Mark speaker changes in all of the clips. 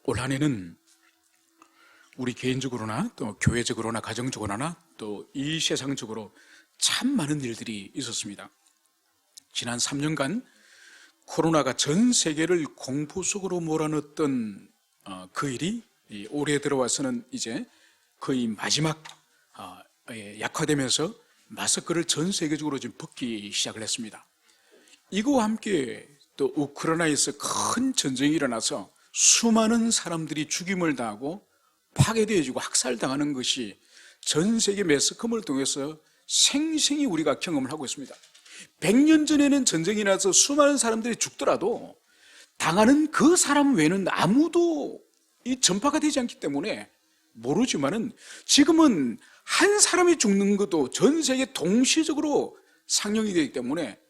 Speaker 1: 올 한해는 우리 개인적으로나 또 교회적으로나 가정적으로나 또 이 세상적으로 참 많은 일들이 있었습니다. 지난 3년간 코로나가 전 세계를 공포 속으로 몰아넣었던 그 일이 올해 들어와서는 이제 거의 마지막 약화되면서 마스크를 전 세계적으로 지금 벗기 시작을 했습니다. 이거와 함께 또 우크라이나에서 큰 전쟁이 일어나서 수많은 사람들이 죽임을 당하고 파괴되어지고 학살당하는 것이 전 세계 매스컴을 통해서 생생히 우리가 경험을 하고 있습니다. 100년 전에는 전쟁이 나서 수많은 사람들이 죽더라도 당하는 그 사람 외에는 아무도 이 전파가 되지 않기 때문에 모르지만은 지금은 한 사람이 죽는 것도 전 세계 동시적으로 상영이 되기 때문에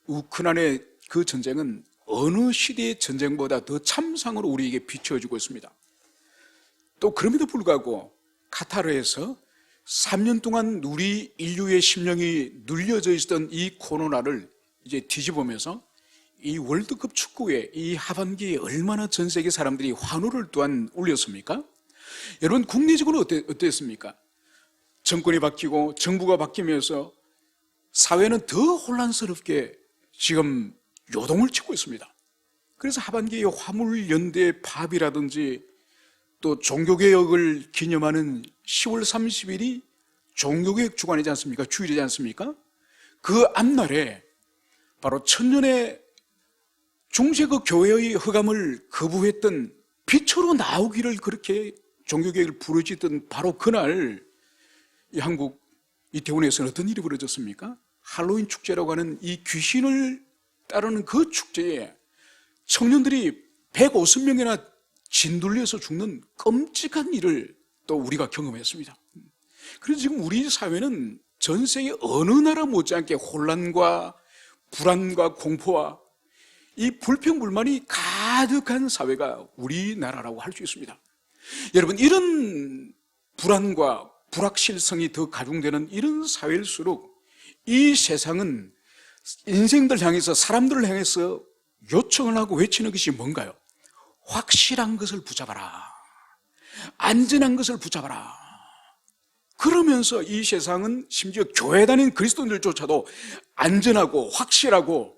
Speaker 1: 우크라이나의 그 전쟁은 어느 시대의 전쟁보다 더 참상으로 우리에게 비춰지고 있습니다. 또 그럼에도 불구하고 카타르에서 3년 동안 우리 인류의 심령이 눌려져 있었던 이 코로나를 이제 뒤집으면서 이 월드컵 축구의 이 하반기에 얼마나 전 세계 사람들이 환호를 또한 울렸습니까? 여러분, 국내적으로 어땠습니까? 정권이 바뀌고 정부가 바뀌면서 사회는 더 혼란스럽게 지금 요동을 치고 있습니다. 그래서 하반기에 화물연대 파업이라든지 또 종교개혁을 기념하는 10월 30일이 종교개혁 주간이지 않습니까? 주일이지 않습니까? 그 앞날에 바로 천년의 중세그 교회의 흑암을 거부했던 빛으로 나오기를 그렇게 종교개혁을 부르짖던 바로 그날 이 한국 이태원에서는 어떤 일이 벌어졌습니까? 할로윈 축제라고 하는 이 귀신을 따르는 그 축제에 청년들이 150명이나 진둘려서 죽는 끔찍한 일을 또 우리가 경험했습니다. 그래서 지금 우리 사회는 전 세계 어느 나라 못지않게 혼란과 불안과 공포와 이 불평불만이 가득한 사회가 우리나라라고 할 수 있습니다. 여러분, 이런 불안과 불확실성이 더 가중되는 이런 사회일수록 이 세상은 인생들 향해서, 사람들을 향해서 요청을 하고 외치는 것이 뭔가요? 확실한 것을 붙잡아라. 안전한 것을 붙잡아라. 그러면서 이 세상은 심지어 교회 다니는 그리스도인들조차도 안전하고 확실하고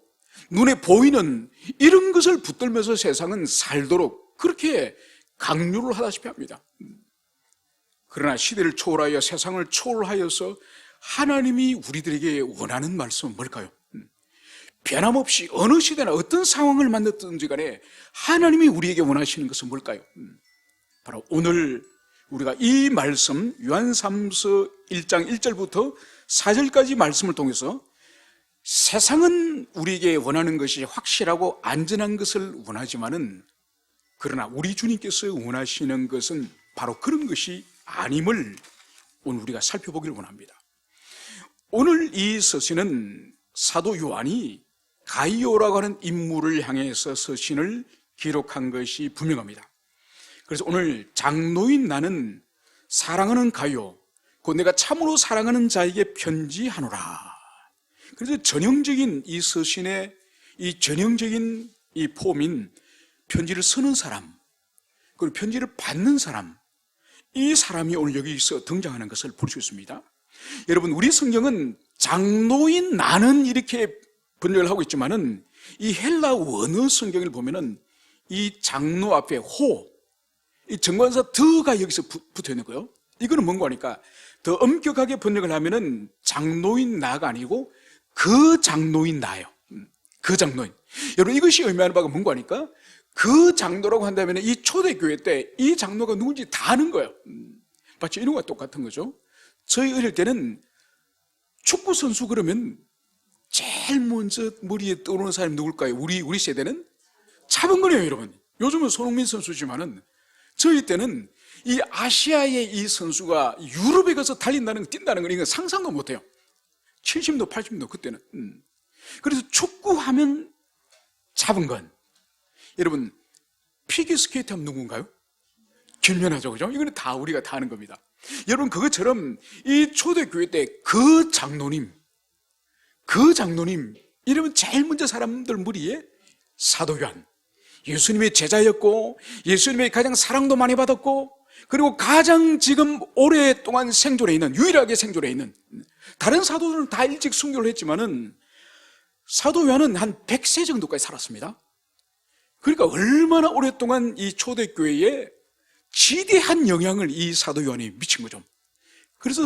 Speaker 1: 눈에 보이는 이런 것을 붙들면서 세상은 살도록 그렇게 강요를 하다시피 합니다. 그러나 시대를 초월하여 세상을 초월하여서 하나님이 우리들에게 원하는 말씀은 뭘까요? 변함없이 어느 시대나 어떤 상황을 만났든지 간에 하나님이 우리에게 원하시는 것은 뭘까요? 바로 오늘 우리가 이 말씀 요한3서 1장 1절부터 4절까지 말씀을 통해서 세상은 우리에게 원하는 것이 확실하고 안전한 것을 원하지만은 그러나 우리 주님께서 원하시는 것은 바로 그런 것이 아님을 오늘 우리가 살펴보기를 원합니다. 오늘 이 서신은 사도 요한이 가이오라고 하는 인물을 향해서 서신을 기록한 것이 분명합니다. 그래서 오늘 장로인 나는 사랑하는 가이오, 곧 내가 참으로 사랑하는 자에게 편지하노라. 그래서 전형적인 이 서신의 이 전형적인 이 폼인 편지를 쓰는 사람, 그리고 편지를 받는 사람, 이 사람이 오늘 여기서 등장하는 것을 볼 수 있습니다. 여러분, 우리 성경은 장로인 나는 이렇게 번역을 하고 있지만은 이 헬라 원어 성경을 보면은 이 장로 앞에 호, 이 정관사 더가 여기서 붙어 있는 거예요. 이거는 뭔가 하니까 더 엄격하게 번역을 하면은 장로인 나가 아니고 그 장로인 나예요. 그 장로인. 여러분, 이것이 의미하는 바가 뭔가 하니까 그 장로라고 한다면 이 초대교회 때 이 장로가 누군지 다 아는 거예요. 마치 이런 거와 똑같은 거죠. 저희 어릴 때는 축구 선수 그러면 제일 먼저 머리에 떠오르는 사람이 누굴까요? 우리 세대는 차범근이에요, 여러분. 요즘은 손흥민 선수지만은 저희 때는 이 아시아의 이 선수가 유럽에 가서 달린다는, 뛴다는 건 이건 상상도 못해요. 70도, 80도 그때는. 그래서 축구하면 차범근. 여러분, 피겨스케이트 하면 누군가요? 김연아죠, 그죠? 이거는 다 우리가 다 아는 겁니다. 여러분, 그것처럼 이 초대교회 때 그 장로님 이러면 제일 먼저 사람들 머리에 사도 요한, 예수님의 제자였고 예수님의 가장 사랑도 많이 받았고 그리고 가장 지금 오랫동안 생존해 있는, 유일하게 생존해 있는, 다른 사도들은 다 일찍 순교를 했지만은 사도 요한은 한 100세 정도까지 살았습니다. 그러니까 얼마나 오랫동안 이 초대교회에 지대한 영향을 이 사도 요한이 미친 거죠. 그래서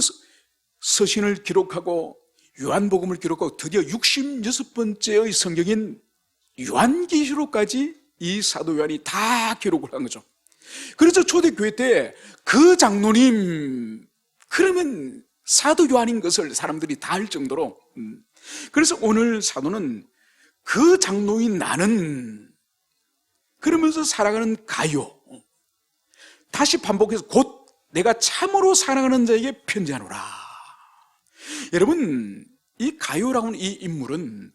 Speaker 1: 서신을 기록하고 요한복음을 기록하고 드디어 66번째의 성경인 요한계시록까지 이 사도 요한이 다 기록을 한 거죠. 그래서 초대교회 때 그 장로님 그러면 사도 요한인 것을 사람들이 다 알 정도로, 그래서 오늘 사도는 그 장로인 나는 그러면서 살아가는 가요, 다시 반복해서 곧 내가 참으로 사랑하는 자에게 편지하노라. 여러분, 이 가요라고 하는 이 인물은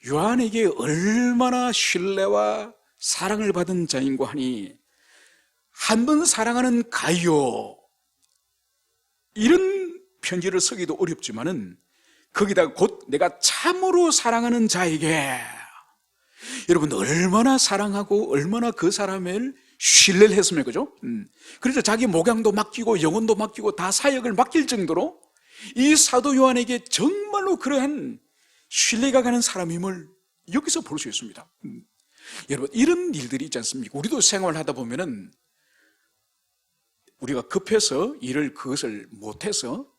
Speaker 1: 요한에게 얼마나 신뢰와 사랑을 받은 자인고 하니, 한 번 사랑하는 가요 이런 편지를 쓰기도 어렵지만은 거기다가 곧 내가 참으로 사랑하는 자에게, 여러분 얼마나 사랑하고 얼마나 그 사람을 신뢰를 했으면, 그죠? 그래서 자기 목양도 맡기고 영혼도 맡기고 다 사역을 맡길 정도로 이 사도 요한에게 정말로 그러한 신뢰가 가는 사람임을 여기서 볼 수 있습니다. 여러분, 이런 일들이 있지 않습니까? 우리도 생활하다 보면은 우리가 급해서 일을 그것을 못해서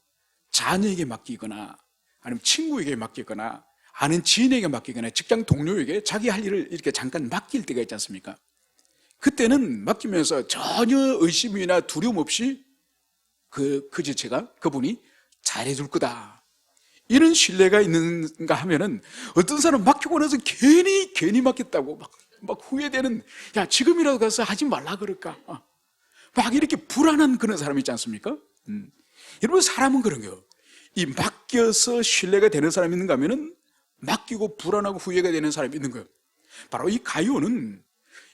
Speaker 1: 자녀에게 맡기거나 아니면 친구에게 맡기거나 아는 지인에게 맡기거나 직장 동료에게 자기 할 일을 이렇게 잠깐 맡길 때가 있지 않습니까? 그때는 맡기면서 전혀 의심이나 두려움 없이 그 지체가, 그분이 잘해줄 거다, 이런 신뢰가 있는가 하면은, 어떤 사람 맡기고 나서 괜히 맡겼다고 막 후회되는, 야 지금이라도 가서 하지 말라 그럴까, 막 이렇게 불안한 그런 사람이 있지 않습니까? 여러분, 사람은 그런 거예요. 이 맡겨서 신뢰가 되는 사람이 있는가 하면은 맡기고 불안하고 후회가 되는 사람이 있는 거예요. 바로 이 가요는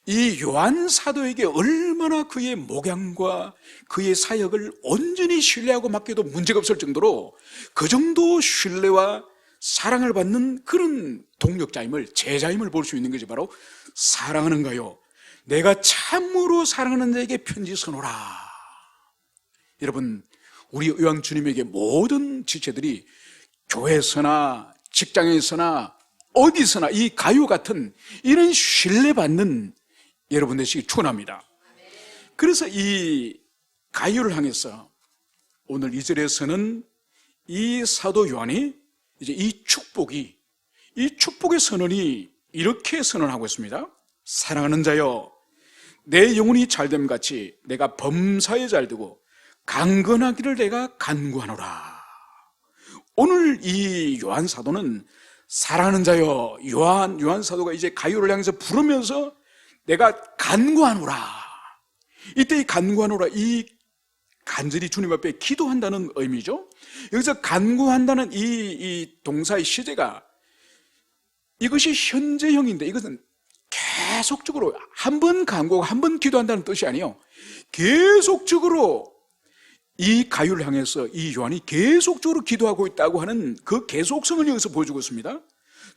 Speaker 1: 이 요한 사도에게 얼마나 그의 목양과 그의 사역을 온전히 신뢰하고 맡겨도 문제가 없을 정도로 그 정도 신뢰와 사랑을 받는 그런 동력자임을, 제자임을 볼 수 있는 것이 바로 사랑하는 가요, 내가 참으로 사랑하는 자에게 편지 써노라. 여러분, 우리 의왕 주님에게 모든 지체들이 교회에서나 직장에서나 어디서나 이 가요 같은 이런 신뢰받는 여러분 되시기 축원합니다. 그래서 이 가요를 향해서 오늘 2절에서는 이 사도 요한이 이제 이 축복의 선언이 이렇게 선언하고 있습니다. 사랑하는 자여, 내 영혼이 잘됨 같이 내가 범사에 잘되고 강건하기를 내가 간구하노라. 오늘 이 요한 사도는 사랑하는 자여, 요한 사도가 이제 가요를 향해서 부르면서 내가 간구하노라. 이때 이 간구하노라, 이 간절히 주님 앞에 기도한다는 의미죠. 여기서 간구한다는 이 동사의 시제가, 이것이 현재형인데 이것은 계속적으로 한 번 간구하고 한 번 기도한다는 뜻이 아니에요. 계속적으로 이 가요를 향해서 이 요한이 계속적으로 기도하고 있다고 하는 그 계속성을 여기서 보여주고 있습니다.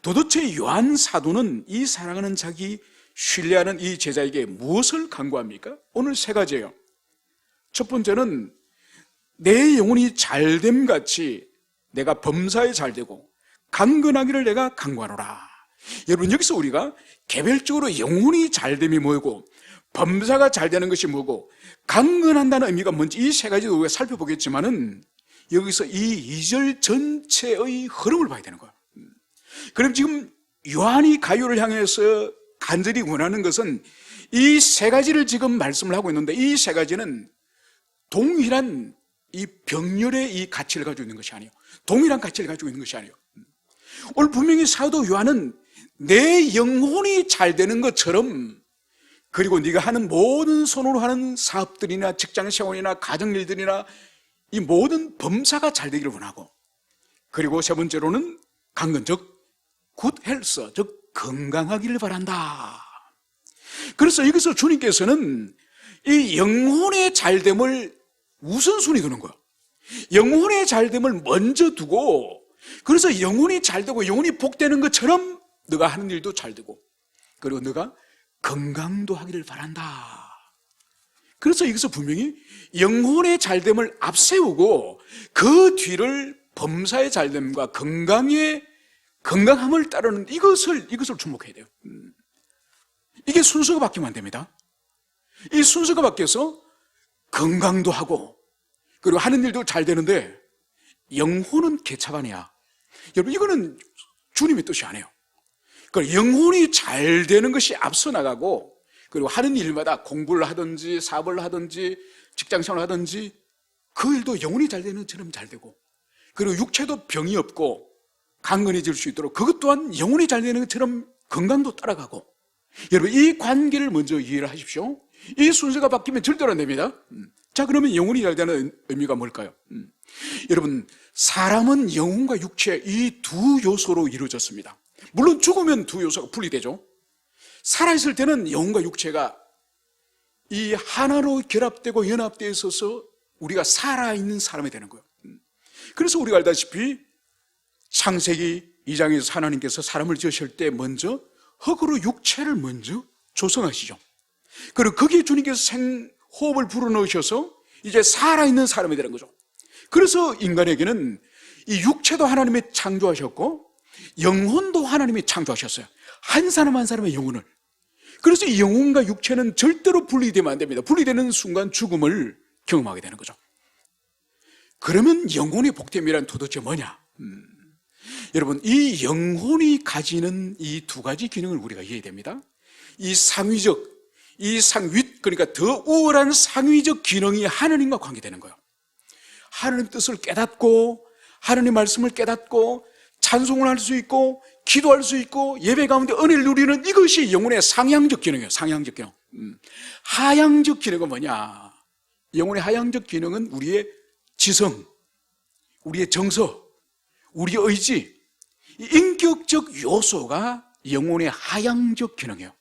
Speaker 1: 도대체 요한 사도는 이 사랑하는 자기, 신뢰하는 이 제자에게 무엇을 간구합니까? 오늘 세 가지예요. 첫 번째는 내 영혼이 잘됨 같이 내가 범사에 잘되고 강건하기를 내가 간구하노라. 여러분, 여기서 우리가 개별적으로 영혼이 잘됨이 뭐고 범사가 잘되는 것이 뭐고 강건한다는 의미가 뭔지 이 세 가지도 우리가 살펴보겠지만은, 여기서 이 2절 전체의 흐름을 봐야 되는 거예요. 그럼 지금 요한이 가요를 향해서 간절히 원하는 것은 이 세 가지를 지금 말씀을 하고 있는데, 이 세 가지는 동일한 이 병렬의 이 가치를 가지고 있는 것이 아니에요. 동일한 가치를 가지고 있는 것이 아니에요. 오늘 분명히 사도 요한은 내 영혼이 잘 되는 것처럼, 그리고 네가 하는 모든 손으로 하는 사업들이나 직장생활이나 가정일들이나 이 모든 범사가 잘 되기를 원하고, 그리고 세 번째로는 강건, 즉 굿 헬스, 즉 건강하기를 바란다. 그래서 여기서 주님께서는 이 영혼의 잘됨을 우선순위 두는 거예요. 영혼의 잘됨을 먼저 두고, 그래서 영혼이 잘되고 영혼이 복되는 것처럼 너가 하는 일도 잘되고, 그리고 너가 건강도 하기를 바란다. 그래서 여기서 분명히 영혼의 잘됨을 앞세우고 그 뒤를 범사의 잘됨과 건강함을 따르는 이것을 주목해야 돼요. 이게 순서가 바뀌면 안 됩니다. 이 순서가 바뀌어서 건강도 하고 그리고 하는 일도 잘 되는데 영혼은 개차반이야. 여러분, 이거는 주님의 뜻이 아니에요. 그러니까 영혼이 잘 되는 것이 앞서 나가고, 그리고 하는 일마다 공부를 하든지 사업을 하든지 직장생활을 하든지 그 일도 영혼이 잘 되는 것처럼 잘 되고, 그리고 육체도 병이 없고 강건해질 수 있도록 그것 또한 영혼이 잘 되는 것처럼 건강도 따라가고. 여러분, 이 관계를 먼저 이해를 하십시오. 이 순서가 바뀌면 절대로 안 됩니다. 자, 그러면 영혼이 잘 되는 의미가 뭘까요? 여러분, 사람은 영혼과 육체 이 두 요소로 이루어졌습니다. 물론 죽으면 두 요소가 분리되죠. 살아있을 때는 영혼과 육체가 이 하나로 결합되고 연합되어 있어서 우리가 살아있는 사람이 되는 거예요. 그래서 우리가 알다시피 창세기 2장에서 하나님께서 사람을 지으실 때 먼저 흙으로 육체를 먼저 조성하시죠. 그리고 거기에 주님께서 생호흡을 불어넣으셔서 이제 살아있는 사람이 되는 거죠. 그래서 인간에게는 이 육체도 하나님이 창조하셨고 영혼도 하나님이 창조하셨어요. 한 사람 한 사람의 영혼을. 그래서 이 영혼과 육체는 절대로 분리되면 안 됩니다. 분리되는 순간 죽음을 경험하게 되는 거죠. 그러면 영혼의 복됨이란 도대체 뭐냐? 여러분, 이 영혼이 가지는 이 두 가지 기능을 우리가 이해해야 됩니다. 이 상위적, 그러니까 더 우월한 상위적 기능이 하나님과 관계되는 거예요. 하나님 뜻을 깨닫고 하나님 말씀을 깨닫고 찬송을 할 수 있고 기도할 수 있고 예배 가운데 은혜를 누리는 이것이 영혼의 상향적 기능이에요. 상향적 기능. 하향적 기능은 뭐냐? 영혼의 하향적 기능은 우리의 지성, 우리의 정서, 우리의 의지, 인격적 요소가 영혼의 하향적 기능이에요.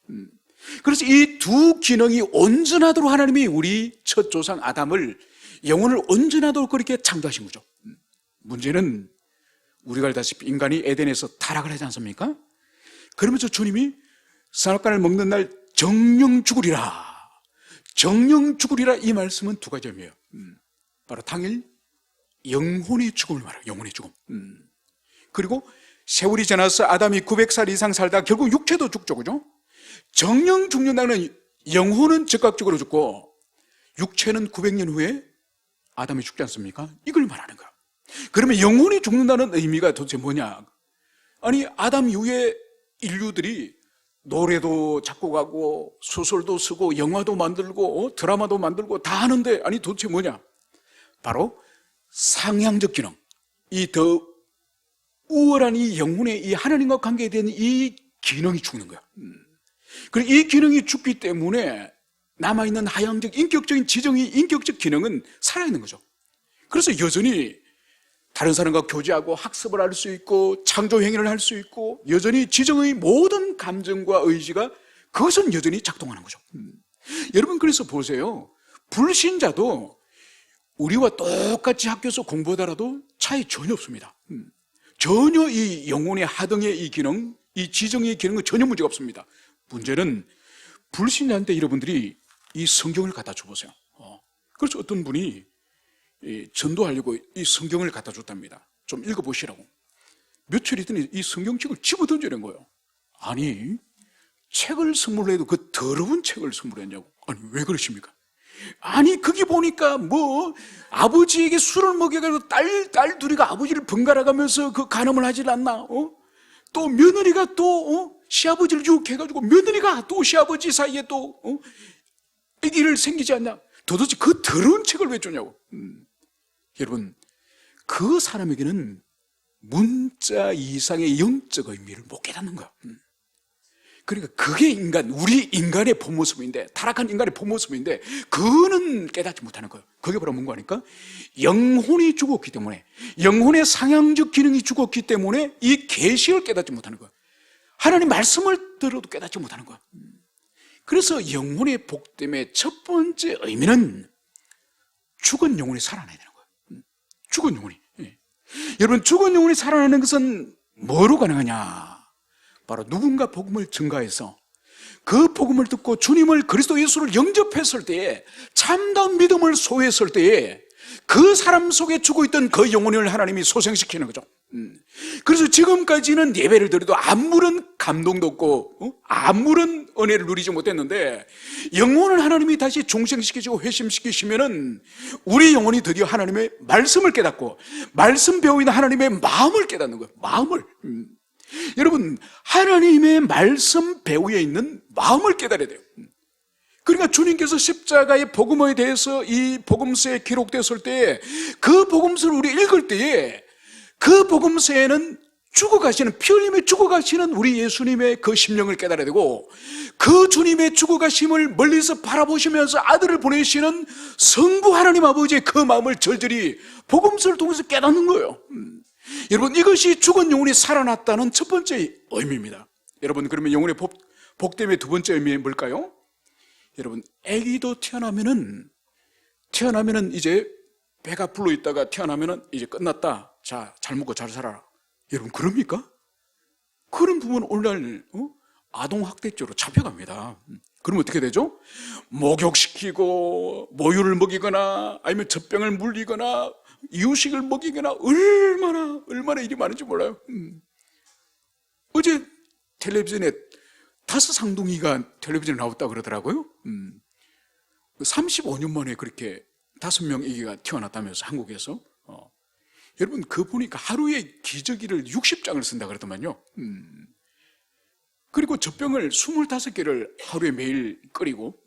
Speaker 1: 그래서 이 두 기능이 온전하도록 하나님이 우리 첫 조상 아담을, 영혼을 온전하도록 그렇게 창조하신 거죠. 문제는 우리가 알다시피 인간이 에덴에서 타락을 하지 않습니까? 그러면서 주님이 선악과를 먹는 날 정령 죽으리라, 정령 죽으리라, 이 말씀은 두 가지 의미예요. 바로 당일 영혼의 죽음을 말해요. 영혼의 죽음. 그리고 세월이 지나서 아담이 900살 이상 살다 결국 육체도 죽죠, 그죠? 정령 죽는다는 영혼은 즉각적으로 죽고 육체는 900년 후에 아담이 죽지 않습니까? 이걸 말하는 거야. 그러면 영혼이 죽는다는 의미가 도대체 뭐냐? 아니, 아담 이후에 인류들이 노래도 작곡하고 소설도 쓰고 영화도 만들고 드라마도 만들고 다 하는데, 아니 도대체 뭐냐? 바로 상향적 기능, 이 더 우월한 이 영혼의 이 하나님과 관계된 이 기능이 죽는 거야. 그리고 이 기능이 죽기 때문에 남아있는 하향적, 인격적인 지정이, 인격적 기능은 살아있는 거죠. 그래서 여전히 다른 사람과 교제하고 학습을 할 수 있고 창조 행위를 할 수 있고 여전히 지정의 모든 감정과 의지가 그것은 여전히 작동하는 거죠. 여러분, 그래서 보세요. 불신자도 우리와 똑같이 학교에서 공부하더라도 차이 전혀 없습니다. 전혀 이 영혼의 하등의 이 기능, 이 지정의 기능은 전혀 문제가 없습니다. 문제는 불신자한테 여러분들이 이 성경을 갖다 줘보세요. 그래서 어떤 분이 전도하려고 이 성경을 갖다 줬답니다. 좀 읽어보시라고. 며칠 있더니 이 성경책을 집어던지는 거예요. 아니, 책을 선물해도 그 더러운 책을 선물했냐고. 아니, 왜 그러십니까? 아니, 거기 보니까 아버지에게 술을 먹여가지고 딸 둘이가 아버지를 번갈아가면서 그 간음을 하질 않나? 또 며느리가 또 시아버지를 유혹해가지고 며느리가 또 시아버지 사이에 또 아기를 생기지 않냐? 도대체 그 더러운 책을 왜 주냐고. 여러분, 그 사람에게는 문자 이상의 영적 의미를 못 깨닫는 거야. 그러니까 그게 우리 인간의 본 모습인데, 타락한 인간의 본 모습인데, 그거는 깨닫지 못하는 거예요. 그게 바로 뭔가 하니까, 영혼이 죽었기 때문에, 영혼의 상향적 기능이 죽었기 때문에 이 계시를 깨닫지 못하는 거예요. 하나님 말씀을 들어도 깨닫지 못하는 거예요. 그래서 영혼의 복됨의 첫 번째 의미는 죽은 영혼이 살아나야 되는 거예요. 죽은 영혼이. 여러분, 죽은 영혼이 살아나는 것은 뭐로 가능하냐? 바로 누군가 복음을 증가해서 그 복음을 듣고 주님을 그리스도 예수를 영접했을 때에, 참다운 믿음을 소유했을 때에 그 사람 속에 죽어 있던 그 영혼을 하나님이 소생시키는 거죠. 그래서 지금까지는 예배를 드려도 아무런 감동도 없고 아무런 은혜를 누리지 못했는데, 영혼을 하나님이 다시 중생시키시고 회심시키시면은 우리 영혼이 드디어 하나님의 말씀을 깨닫고 말씀 배우고 있는 하나님의 마음을 깨닫는 거예요. 마음을. 여러분, 하나님의 말씀 배후에 있는 마음을 깨달아야 돼요. 그러니까 주님께서 십자가의 복음에 대해서 이 복음서에 기록되었을 때, 그 복음서를 우리 읽을 때에 그 복음서에는 죽어가시는, 피 흘리며 죽어가시는 우리 예수님의 그 심령을 깨달아야 되고, 그 주님의 죽어가심을 멀리서 바라보시면서 아들을 보내시는 성부 하나님 아버지의 그 마음을 절절히 복음서를 통해서 깨닫는 거예요. 여러분, 이것이 죽은 영혼이 살아났다는 첫 번째 의미입니다. 여러분, 그러면 영혼의 복됨의 두 번째 의미는 뭘까요? 여러분, 아기도 태어나면은 이제 배가 불러 있다가 태어나면은 이제 끝났다. 자, 잘 먹고 잘 살아라. 여러분, 그럽니까? 그런 부분은 오늘날 아동학대죄로 잡혀갑니다. 그럼 어떻게 되죠? 목욕시키고 모유를 먹이거나 아니면 젖병을 물리거나 이유식을 먹이거나 얼마나 일이 많은지 몰라요. 어제 텔레비전에 5쌍둥이가 텔레비전에 나왔다고 그러더라고요. 35년 만에 그렇게 5명 아기가 태어났다면서, 한국에서. 여러분, 그 보니까 하루에 기저귀를 60장을 쓴다 그러더만요. 그리고 젖병을 25개를 하루에 매일 끓이고,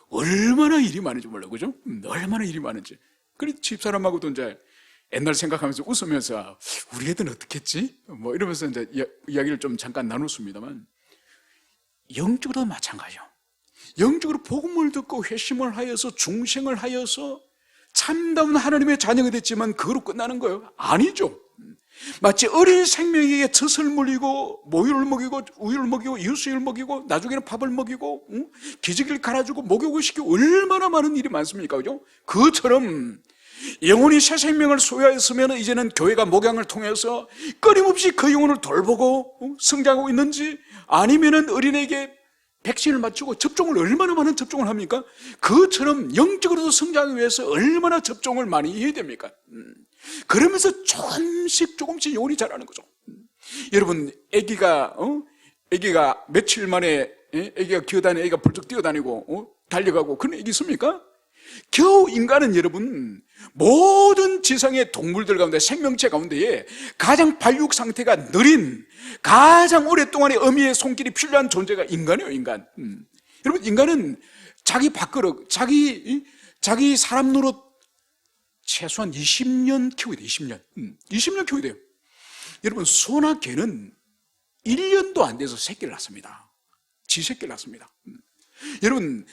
Speaker 1: 얼마나 일이 많은지 몰라요. 그죠? 얼마나 일이 많은지. 그래서 집사람하고도 이제 옛날 생각하면서 웃으면서 우리 애들은 어떻게 했지? 뭐 이러면서 이제 이야기를 좀 잠깐 나눴습니다만, 영적으로도 마찬가지요. 영적으로 복음을 듣고 회심을 하여서 중생을 하여서 참다운 하나님의 자녀가 됐지만 그거로 끝나는 거예요? 아니죠. 마치 어린 생명에게 젖을 물리고 모유를 먹이고 우유를 먹이고 이유수유를 먹이고 나중에는 밥을 먹이고 기저귀를 갈아주고 목욕을 시키고 얼마나 많은 일이 많습니까? 그죠? 그것처럼 영혼이 새 생명을 소유하였으면 이제는 교회가 목양을 통해서 끊임없이 그 영혼을 돌보고 성장하고 있는지, 아니면은 어린애에게 백신을 맞추고 접종을 얼마나 많은 접종을 합니까? 그것처럼 영적으로도 성장하기 위해서 얼마나 접종을 많이 해야 됩니까? 그러면서 조금씩 영혼이 자라는 거죠. 여러분, 아기가 며칠 만에 아기가 기어다니고 아기가 벌쩍 뛰어다니고 달려가고 그런 아기 있습니까? 겨우 인간은 여러분, 모든 지상의 동물들 가운데, 생명체 가운데에 가장 발육 상태가 느린, 가장 오랫동안의 어미의 손길이 필요한 존재가 인간이에요. 인간. 여러분, 인간은 자기 밥그릇, 자기 사람 노릇 최소한 20년 키워야 돼요. 20년 키워야 돼요. 여러분, 소나 개는 1년도 안 돼서 새끼를 낳습니다. 새끼를 낳습니다. 여러분,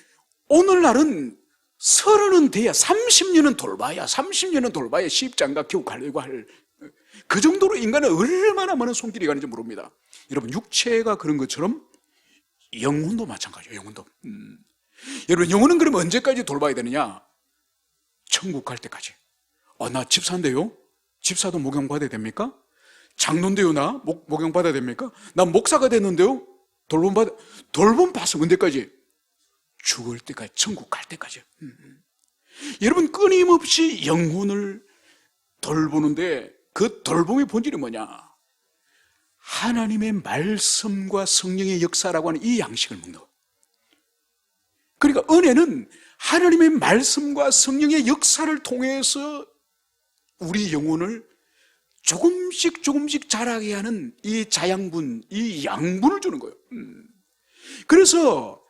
Speaker 1: 오늘날은 30은 돼야, 30년은 돌봐야 시집장가 키우고 가려고 할, 그 정도로 인간은 얼마나 많은 손길이 가는지 모릅니다. 여러분, 육체가 그런 것처럼 영혼도 마찬가지예요. 영혼도. 여러분, 영혼은 그럼 언제까지 돌봐야 되느냐? 천국 갈 때까지. 나 집사인데요? 집사도 목욕 받아야 됩니까? 장로인데요? 나 목욕 받아야 됩니까? 나 목사가 됐는데요? 돌봄 받아서 언제까지? 죽을 때까지, 천국 갈 때까지. 여러분, 끊임없이 영혼을 돌보는데 그 돌봄의 본질이 뭐냐? 하나님의 말씀과 성령의 역사라고 하는 이 양식을 먹는 거예요. 그러니까 은혜는 하나님의 말씀과 성령의 역사를 통해서 우리 영혼을 조금씩 자라게 하는 이 자양분, 이 양분을 주는 거예요. 그래서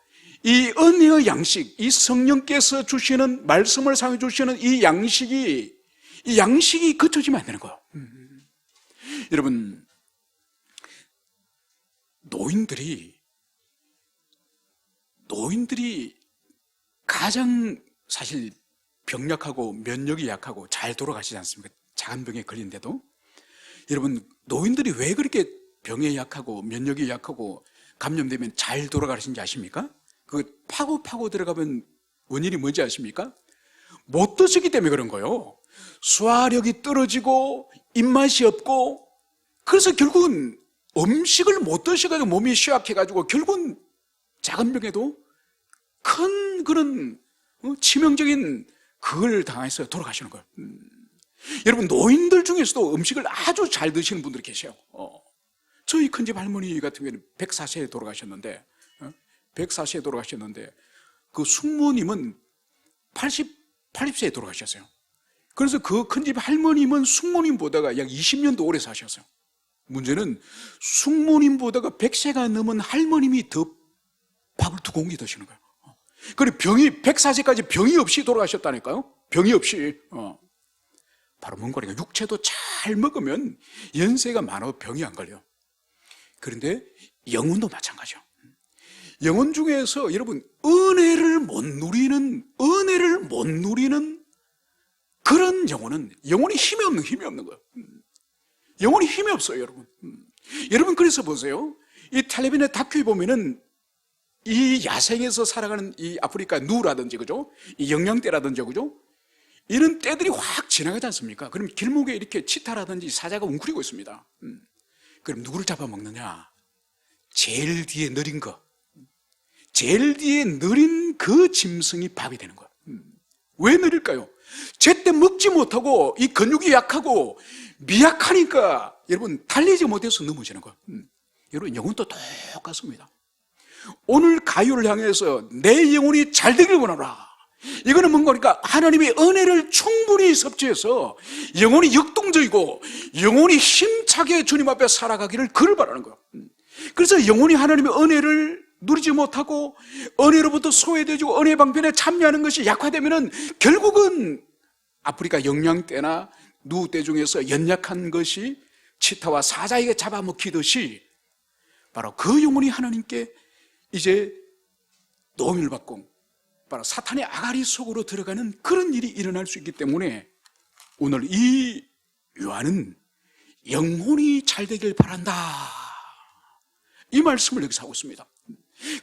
Speaker 1: 이 은혜의 양식, 이 성령께서 주시는, 말씀을 상해 주시는 이 양식이 그쳐지면 안 되는 거예요. 여러분, 노인들이 가장 사실 병약하고 면역이 약하고 잘 돌아가시지 않습니까? 작은 병에 걸린데도. 여러분, 노인들이 왜 그렇게 병에 약하고 면역이 약하고 감염되면 잘 돌아가시는지 아십니까? 그 파고 들어가면 원인이 뭔지 아십니까? 못 드시기 때문에 그런 거예요. 소화력이 떨어지고 입맛이 없고, 그래서 결국은 음식을 못 드셔가지고 몸이 쉬약해가지고 결국은 작은 병에도 큰 그런 치명적인 그걸 당해서 돌아가시는 거예요. 여러분, 노인들 중에서도 음식을 아주 잘 드시는 분들이 계세요. 저희 큰집 할머니 같은 경우에는 104세에 돌아가셨는데, 104세에 돌아가셨는데, 그 숙모님은 80세에 돌아가셨어요. 그래서 그 큰집 할머님은 숙모님보다가 약 20년도 오래 사셨어요. 문제는 숙모님보다가 100세가 넘은 할머님이 더 밥을 2공기 드시는 거예요. 그리고 병이 104세까지 병이 없이 돌아가셨다니까요. 병이 없이. 바로 뭔가 육체도 잘 먹으면 연세가 많아도 병이 안 걸려. 그런데 영혼도 마찬가지요. 영혼 중에서 여러분 은혜를 못 누리는 그런 영혼이 힘이 없는 거예요. 영혼이 힘이 없어요, 여러분. 여러분, 그래서 보세요. 이 텔레비전의 다큐에 보면은 이 야생에서 살아가는 이 아프리카 누라든지, 그죠? 이 영양떼라든지, 그죠? 이런 떼들이 확 지나가지 않습니까? 그럼 길목에 이렇게 치타라든지 사자가 웅크리고 있습니다. 그럼 누구를 잡아먹느냐? 제일 뒤에 느린 거. 제일 뒤에 느린 그 짐승이 밥이 되는 거예요. 왜 느릴까요? 제때 먹지 못하고 이 근육이 약하고 미약하니까 여러분 달리지 못해서 넘어지는 거예요. 여러분, 영혼도 똑같습니다. 오늘 가요를 향해서 내 영혼이 잘 되길 원하라. 이거는 뭔가 그러니까 하나님의 은혜를 충분히 섭취해서 영혼이 역동적이고 영혼이 힘차게 주님 앞에 살아가기를 그를 바라는 거예요. 그래서 영혼이 하나님의 은혜를 누리지 못하고 은혜로부터 소외되고 은혜 방편에 참여하는 것이 약화되면은 결국은 아프리카 영양떼나 누떼 중에서 연약한 것이 치타와 사자에게 잡아먹히듯이 바로 그 영혼이 하나님께 이제 노임을 받고 바로 사탄의 아가리 속으로 들어가는 그런 일이 일어날 수 있기 때문에 오늘 이 요한은 영혼이 잘 되길 바란다, 이 말씀을 여기서 하고 있습니다.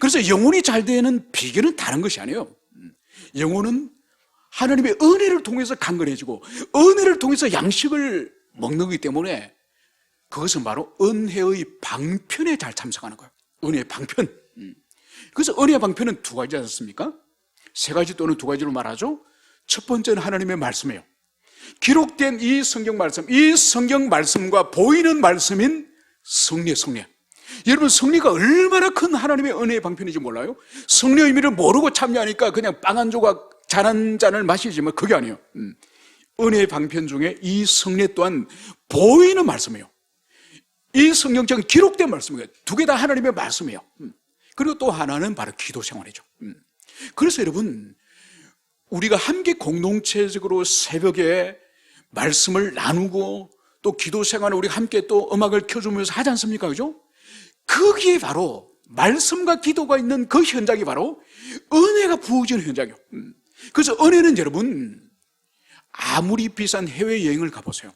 Speaker 1: 그래서 영혼이 잘 되는 비결은 다른 것이 아니에요. 영혼은 하나님의 은혜를 통해서 강건해지고 은혜를 통해서 양식을 먹는 거기 때문에 그것은 바로 은혜의 방편에 잘 참석하는 거예요. 은혜의 방편. 그래서 은혜의 방편은 2가지지 않습니까? 3가지 또는 2가지로 말하죠. 첫 번째는 하나님의 말씀이에요. 기록된 이 성경 말씀, 이 성경 말씀과 보이는 말씀인 성례. 여러분, 성례가 얼마나 큰 하나님의 은혜의 방편인지 몰라요? 성례 의미를 모르고 참여하니까 그냥 빵 한 조각 잔 한 잔을 마시지만 그게 아니에요. 은혜의 방편 중에 이 성례 또한 보이는 말씀이에요. 이 성경책은 기록된 말씀이에요. 2개 다 하나님의 말씀이에요. 그리고 또 하나는 바로 기도 생활이죠. 그래서 여러분, 우리가 함께 공동체적으로 새벽에 말씀을 나누고 또 기도 생활을 우리가 함께 또 음악을 켜주면서 하지 않습니까? 그죠? 거기에 바로 말씀과 기도가 있는 그 현장이 바로 은혜가 부어지는 현장이에요. 그래서 은혜는 여러분, 아무리 비싼 해외여행을 가보세요.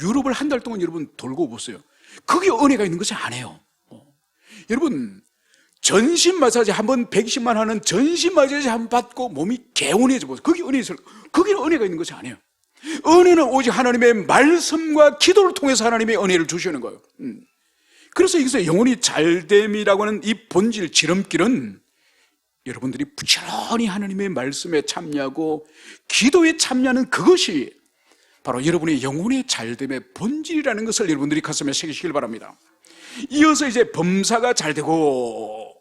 Speaker 1: 유럽을 한 달 동안 여러분 돌고 보세요. 거기에 은혜가 있는 것이 아니에요. 여러분, 전신 마사지 한번 120만 하는 전신 마사지 한번 받고 몸이 개운해져 보세요. 거기 은혜 있어요. 거기는 은혜가 있는 것이 아니에요. 은혜는 오직 하나님의 말씀과 기도를 통해서 하나님의 은혜를 주시는 거예요. 그래서 여기서 영혼이 잘됨이라고 하는 이 본질 지름길은 여러분들이 부지런히 하나님의 말씀에 참여하고 기도에 참여하는 그것이 바로 여러분의 영혼의 잘됨의 본질이라는 것을 여러분들이 가슴에 새기시길 바랍니다. 이어서 이제 범사가 잘되고,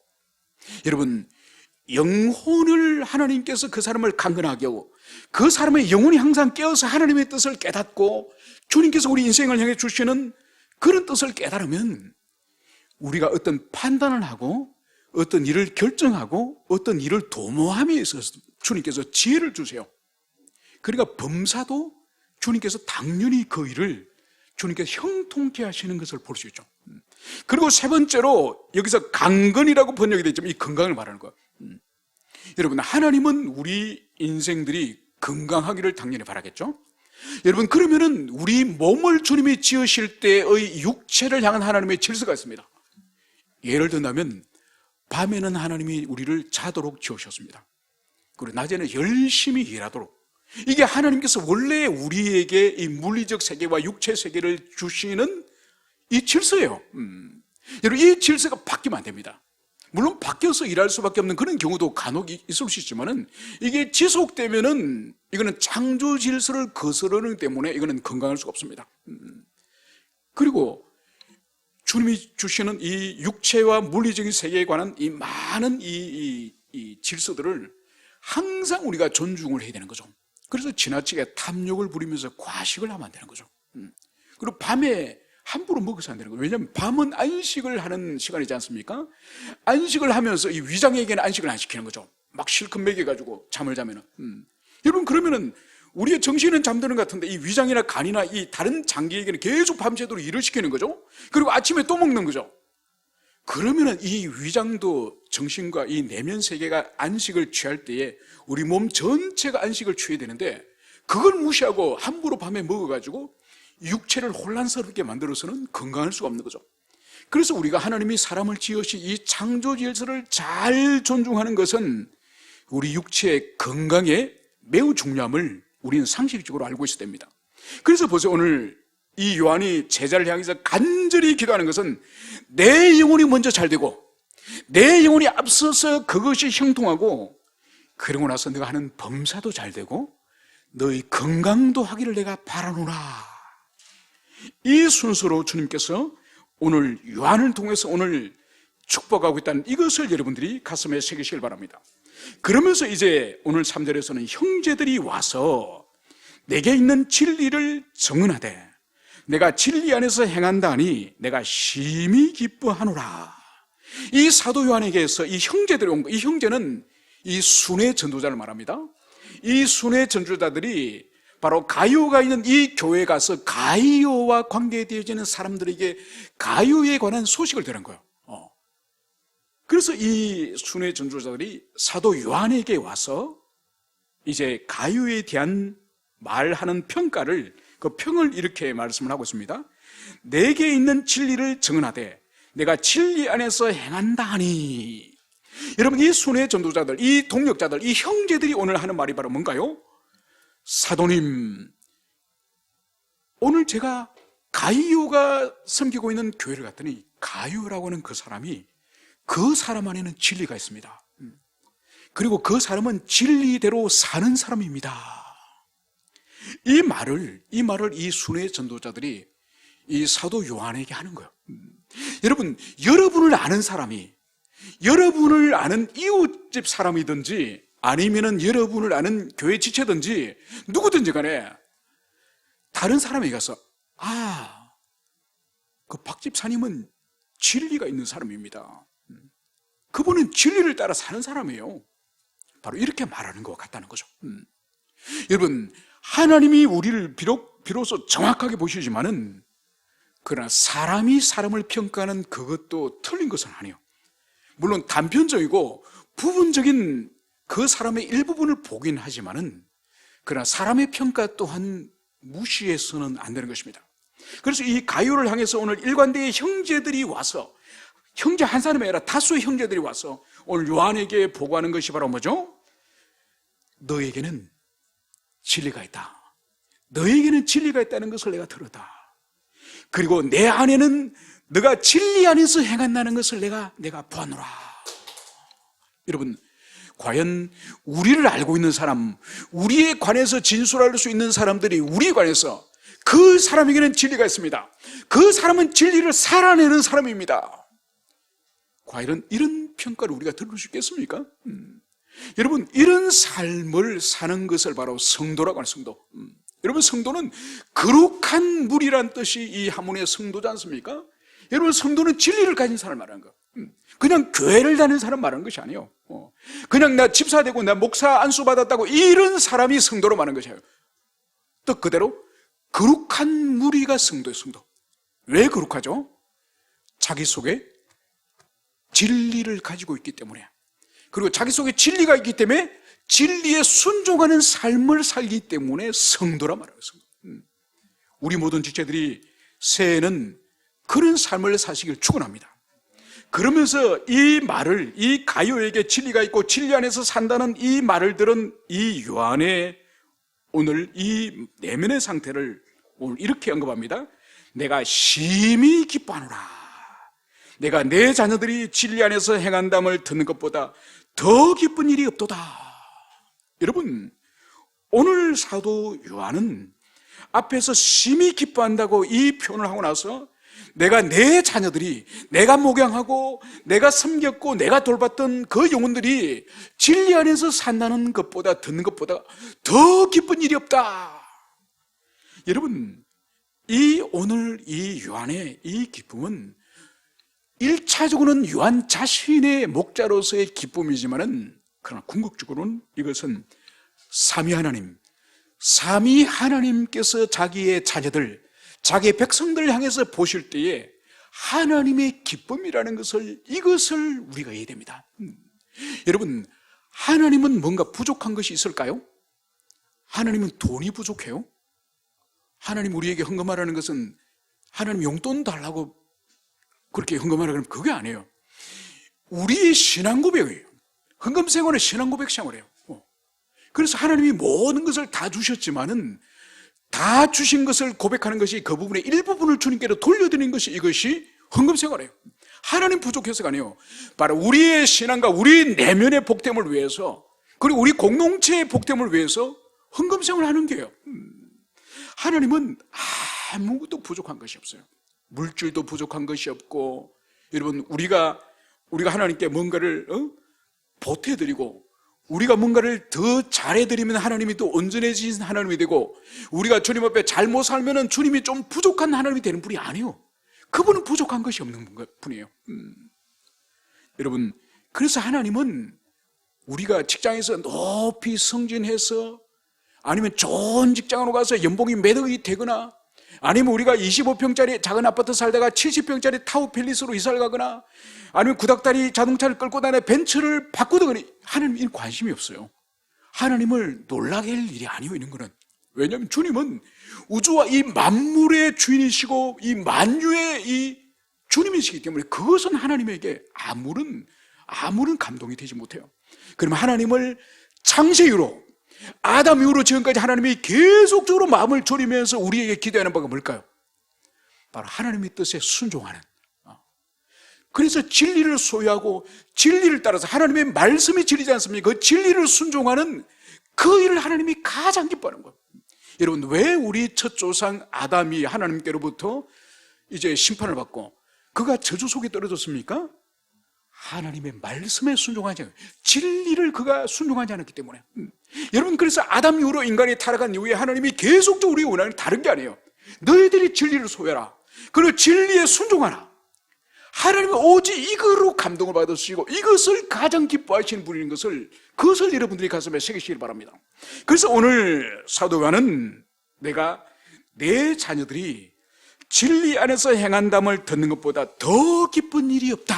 Speaker 1: 여러분, 영혼을 하나님께서 그 사람을 강건하게 하고 그 사람의 영혼이 항상 깨어서 하나님의 뜻을 깨닫고 주님께서 우리 인생을 향해 주시는 그런 뜻을 깨달으면 우리가 어떤 판단을 하고 어떤 일을 결정하고 어떤 일을 도모함에 있어서 주님께서 지혜를 주세요. 그러니까 범사도 주님께서 당연히 그 일을 주님께서 형통케 하시는 것을 볼 수 있죠. 그리고 3번째로 여기서 강건이라고 번역이 되지만 이 건강을 말하는 거예요. 여러분, 하나님은 우리 인생들이 건강하기를 당연히 바라겠죠. 여러분, 그러면은 우리 몸을 주님이 지으실 때의 육체를 향한 하나님의 질서가 있습니다. 예를 든다면 밤에는 하나님이 우리를 자도록 지으셨습니다. 그리고 낮에는 열심히 일하도록. 이게 하나님께서 원래 우리에게 이 물리적 세계와 육체 세계를 주시는 이 질서예요. 여러분, 이 질서가 바뀌면 안 됩니다. 물론 바뀌어서 일할 수밖에 없는 그런 경우도 간혹 있을 수 있지만은 이게 지속되면은 이거는 창조 질서를 거스르는 때문에 이거는 건강할 수가 없습니다. 그리고 주님이 주시는 이 육체와 물리적인 세계에 관한 이 많은 이 질서들을 항상 우리가 존중을 해야 되는 거죠. 그래서 지나치게 탐욕을 부리면서 과식을 하면 안 되는 거죠. 그리고 밤에 함부로 먹어서 안 되는 거예요. 왜냐하면 밤은 안식을 하는 시간이지 않습니까? 안식을 하면서 이 위장에게는 안식을 안 시키는 거죠. 막 실컷 먹여가지고 잠을 자면은. 여러분, 그러면은 우리의 정신은 잠드는 것 같은데 이 위장이나 간이나 이 다른 장기에게는 계속 밤새도록 일을 시키는 거죠. 그리고 아침에 또 먹는 거죠. 그러면은 이 위장도 정신과 이 내면 세계가 안식을 취할 때에 우리 몸 전체가 안식을 취해야 되는데 그걸 무시하고 함부로 밤에 먹어가지고 육체를 혼란스럽게 만들어서는 건강할 수가 없는 거죠. 그래서 우리가 하나님이 사람을 지으시 이 창조 질서를 잘 존중하는 것은 우리 육체의 건강에 매우 중요함을 우리는 상식적으로 알고 있어야 됩니다. 그래서 보세요. 오늘 이 요한이 제자를 향해서 간절히 기도하는 것은 내 영혼이 먼저 잘 되고 내 영혼이 앞서서 그것이 형통하고 그러고 나서 내가 하는 범사도 잘 되고 너의 건강도 하기를 내가 바라노라. 이 순서로 주님께서 오늘 요한을 통해서 오늘 축복하고 있다는 이것을 여러분들이 가슴에 새기시길 바랍니다. 그러면서 이제 오늘 3절에서는 형제들이 와서 내게 있는 진리를 정언하되 내가 진리 안에서 행한다 하니 내가 심히 기뻐하노라. 이 사도 요한에게서 이 형제들이 온 거, 이 형제는 이 순회 전도자를 말합니다. 이 순회 전도자들이 바로 가이오가 있는 이 교회에 가서 가이오와 관계되어지는 사람들에게 가이오에 관한 소식을 들은 거예요. 그래서 이 순회 전도자들이 사도 요한에게 와서 이제 가이오에 대한 말하는 평가를, 그 평을 이렇게 말씀을 하고 있습니다. 내게 있는 진리를 정언하되 내가 진리 안에서 행한다 하니. 여러분, 이 순회 전도자들, 이 동역자들, 이 형제들이 오늘 하는 말이 바로 뭔가요? 사도님, 오늘 제가 가이오가 섬기고 있는 교회를 갔더니 가이오라고 하는 그 사람이 그 사람 안에는 진리가 있습니다. 그리고 그 사람은 진리대로 사는 사람입니다. 이 말을 이 순회 전도자들이 이 사도 요한에게 하는 거예요. 여러분, 여러분을 아는 사람이 여러분을 아는 이웃집 사람이든지 아니면은 여러분을 아는 교회 지체든지 누구든지 간에 다른 사람에게 가서 그 박 집사님은 진리가 있는 사람입니다. 그분은 진리를 따라 사는 사람이에요. 바로 이렇게 말하는 것 같다는 거죠. 여러분, 하나님이 우리를 비로소 정확하게 보시지만은 그러나 사람이 사람을 평가하는 그것도 틀린 것은 아니에요. 물론 단편적이고 부분적인 그 사람의 일부분을 보긴 하지만은 그러나 사람의 평가 또한 무시해서는 안 되는 것입니다. 그래서 이 가이오를 향해서 오늘 일관되게 형제들이 와서, 형제 한 사람이 아니라 다수의 형제들이 와서 오늘 요한에게 보고하는 것이 바로 뭐죠? 너에게는 진리가 있다. 너에게는 진리가 있다는 것을 내가 들었다. 그리고 내 안에는 너가 진리 안에서 행한다는 것을 내가 보아노라. 여러분, 과연 우리를 알고 있는 사람, 우리에 관해서 진술할 수 있는 사람들이 우리에 관해서 그 사람에게는 진리가 있습니다. 그 사람은 진리를 살아내는 사람입니다. 과연 이런 평가를 우리가 들을 수 있겠습니까? 여러분, 이런 삶을 사는 것을 바로 성도라고 하는 성도. 여러분, 성도는 거룩한 물이란 뜻이 이 한문의 성도지 않습니까? 여러분, 성도는 진리를 가진 사람을 말하는 거. 그냥 교회를 다니는 사람 말하는 것이 아니에요. 그냥 나 집사 되고 나 목사 안수 받았다고 이런 사람이 성도로 말하는 것이에요. 또 그대로 거룩한 무리가 성도예요. 성도. 왜 거룩하죠? 자기 속에 진리를 가지고 있기 때문에, 그리고 자기 속에 진리가 있기 때문에 진리에 순종하는 삶을 살기 때문에 성도라 말해요. 성도. 우리 모든 지체들이 새해에는 그런 삶을 사시길 축원합니다. 그러면서 이 말을, 이 가이오에게 진리가 있고 진리 안에서 산다는 이 말을 들은 이 요한의 오늘 이 내면의 상태를 오늘 이렇게 언급합니다. 내가 심히 기뻐하노라. 내가 내 자녀들이 진리 안에서 행한담을 듣는 것보다 더 기쁜 일이 없도다. 여러분, 오늘 사도 요한은 앞에서 심히 기뻐한다고 이 표현을 하고 나서 내가 내 자녀들이, 내가 목양하고 내가 섬겼고 내가 돌봤던 그 영혼들이 진리 안에서 산다는 것보다, 듣는 것보다 더 기쁜 일이 없다. 여러분, 오늘 이 요한의 이 기쁨은 1차적으로는 요한 자신의 목자로서의 기쁨이지만은, 그러나 궁극적으로는 이것은 삼위 하나님께서 자기의 자녀들, 자기의 백성들을 향해서 보실 때에 하나님의 기쁨이라는 이것을 우리가 이해해야 됩니다. 여러분, 하나님은 뭔가 부족한 것이 있을까요? 하나님은 돈이 부족해요? 하나님 우리에게 헌금하라는 것은 하나님 용돈 달라고 그렇게 헌금하라 그러면 그게 아니에요. 우리의 신앙 고백이에요. 헌금 생활은 신앙 고백 생활이에요. 그래서 하나님이 모든 것을 다 주셨지만은 다 주신 것을 고백하는 것이 그 부분의 일부분을 주님께로 돌려드리는 것이 이것이 헌금 생활이에요. 하나님 부족해서가 아니에요. 바로 우리의 신앙과 우리 내면의 복됨을 위해서, 그리고 우리 공동체의 복됨을 위해서 헌금 생활을 하는 거예요. 하나님은 아무것도 부족한 것이 없어요. 물질도 부족한 것이 없고, 여러분, 우리가 하나님께 뭔가를 보태드리고 우리가 뭔가를 더 잘해드리면 하나님이 또 온전해진 하나님이 되고, 우리가 주님 앞에 잘못 살면 주님이 좀 부족한 하나님이 되는 분이 아니에요. 그분은 부족한 것이 없는 분이에요. 여러분, 그래서 하나님은 우리가 직장에서 높이 승진해서, 아니면 좋은 직장으로 가서 연봉이 몇 억이 되거나, 아니면 우리가 25평짜리 작은 아파트 살다가 70평짜리 타워 팰리스로 이사를 가거나, 아니면 구닥다리 자동차를 끌고 다녀 벤츠를 바꾸거나, 하나님은 관심이 없어요. 하나님을 놀라게 할 일이 아니에요, 이런 거는. 왜냐하면 주님은 우주와 이 만물의 주인이시고 이 만유의 이 주님이시기 때문에 그것은 하나님에게 아무런 감동이 되지 못해요. 그러면 하나님을 창세 이후로, 아담 이후로 지금까지 하나님이 계속적으로 마음을 졸이면서 우리에게 기도하는 바가 뭘까요? 바로 하나님의 뜻에 순종하는, 그래서 진리를 소유하고 진리를 따라서, 하나님의 말씀이 진리지 않습니까? 그 진리를 순종하는 그 일을 하나님이 가장 기뻐하는 거예요. 여러분, 왜 우리 첫 조상 아담이 하나님께로부터 이제 심판을 받고 그가 저주 속에 떨어졌습니까? 하나님의 말씀에 순종하지 않아요. 진리를 그가 순종하지 않았기 때문에. 여러분, 그래서 아담 이후로 인간이 타락한 이후에 하나님이 계속적으로 우리의 원하는 다른 게 아니에요. 너희들이 진리를 소유하라, 그리고 진리에 순종하라. 하나님은 오직 이거로 감동을 받으시고 이것을 가장 기뻐하시는 분인 그것을 여러분들이 가슴에 새기시길 바랍니다. 그래서 오늘 사도 요한은 내가 내 자녀들이 진리 안에서 행한담을 듣는 것보다 더 기쁜 일이 없다.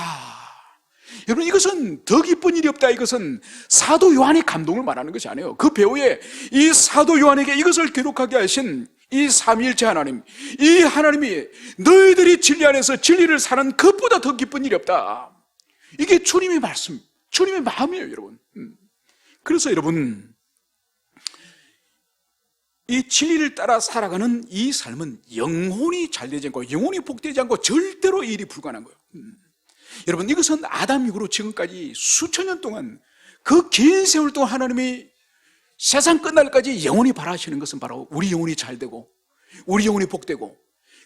Speaker 1: 여러분, 이것은 더 기쁜 일이 없다, 이것은 사도 요한의 감동을 말하는 것이 아니에요. 그 배후에 이 사도 요한에게 이것을 기록하게 하신 이 삼위일체 하나님, 이 하나님이 너희들이 진리 안에서 진리를 사는 것보다 더 기쁜 일이 없다. 이게 주님의 말씀, 주님의 마음이에요, 여러분. 그래서 여러분, 이 진리를 따라 살아가는 이 삶은 영혼이 잘되지 않고 영혼이 복되지 않고 절대로 이 일이 불가능한 거예요. 여러분, 이것은 아담 이후로 지금까지 수천 년 동안, 그 긴 세월 동안 하나님이 세상 끝날까지 영원히 바라시는 것은 바로 우리 영혼이 잘되고 우리 영혼이 복되고,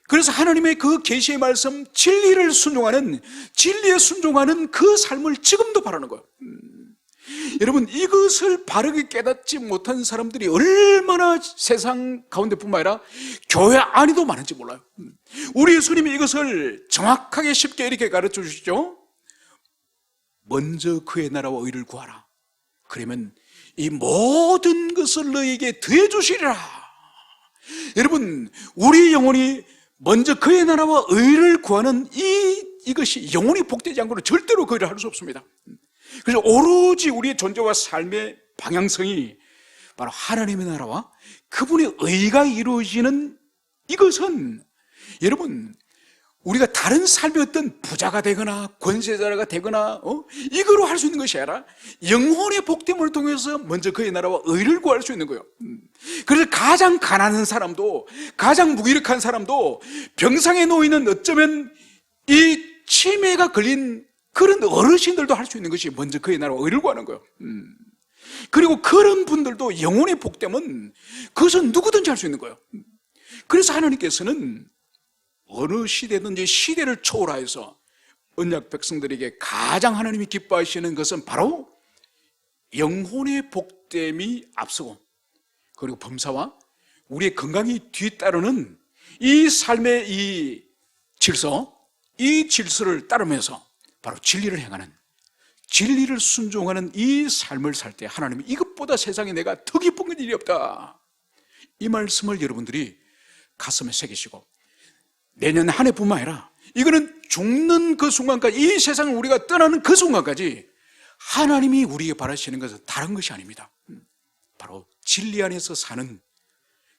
Speaker 1: 그래서 하나님의 그 계시의 말씀, 진리를 순종하는, 진리에 순종하는 그 삶을 지금도 바라는 거예요. 여러분, 이것을 바르게 깨닫지 못한 사람들이 얼마나 세상 가운데뿐만 아니라 교회 안에도 많은지 몰라요. 우리 예수님이 이것을 정확하게 쉽게 이렇게 가르쳐 주시죠. 먼저 그의 나라와 의를 구하라, 그러면 이 모든 것을 너에게 더해 주시리라. 여러분, 우리 영혼이 먼저 그의 나라와 의를 구하는 이것이 영혼이 복되지 않고는 절대로 그 일을 할 수 없습니다. 그래서 오로지 우리의 존재와 삶의 방향성이 바로 하나님의 나라와 그분의 의가 이루어지는, 이것은 여러분, 우리가 다른 삶의 어떤 부자가 되거나 권세자가 되거나 이거로 할 수 있는 것이 아니라 영혼의 복됨을 통해서 먼저 그의 나라와 의를 구할 수 있는 거예요. 그래서 가장 가난한 사람도, 가장 무기력한 사람도, 병상에 놓이는 어쩌면 이 치매가 걸린 그런 어르신들도 할 수 있는 것이 먼저 그의 나라와 의를 구하는 거예요. 그리고 그런 분들도 영혼의 복되면 그것은 누구든지 할 수 있는 거예요. 그래서 하나님께서는 어느 시대든지 시대를 초월하여서 언약 백성들에게 가장 하나님이 기뻐하시는 것은 바로 영혼의 복됨이 앞서고, 그리고 범사와 우리의 건강이 뒤따르는 이 삶의 이 질서, 이 질서를 따르면서 바로 진리를 행하는, 진리를 순종하는 이 삶을 살 때 하나님이 이것보다 세상에 내가 더 기쁜 일이 없다, 이 말씀을 여러분들이 가슴에 새기시고, 내년 한 해뿐만 아니라 이거는 죽는 그 순간까지, 이 세상을 우리가 떠나는 그 순간까지 하나님이 우리에게 바라시는 것은 다른 것이 아닙니다. 바로 진리 안에서 사는,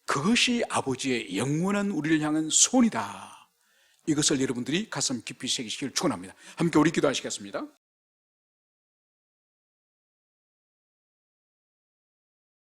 Speaker 1: 그것이 아버지의 영원한 우리를 향한 소원이다. 이것을 여러분들이 가슴 깊이 새기시길 축원합니다. 함께 우리 기도하시겠습니다.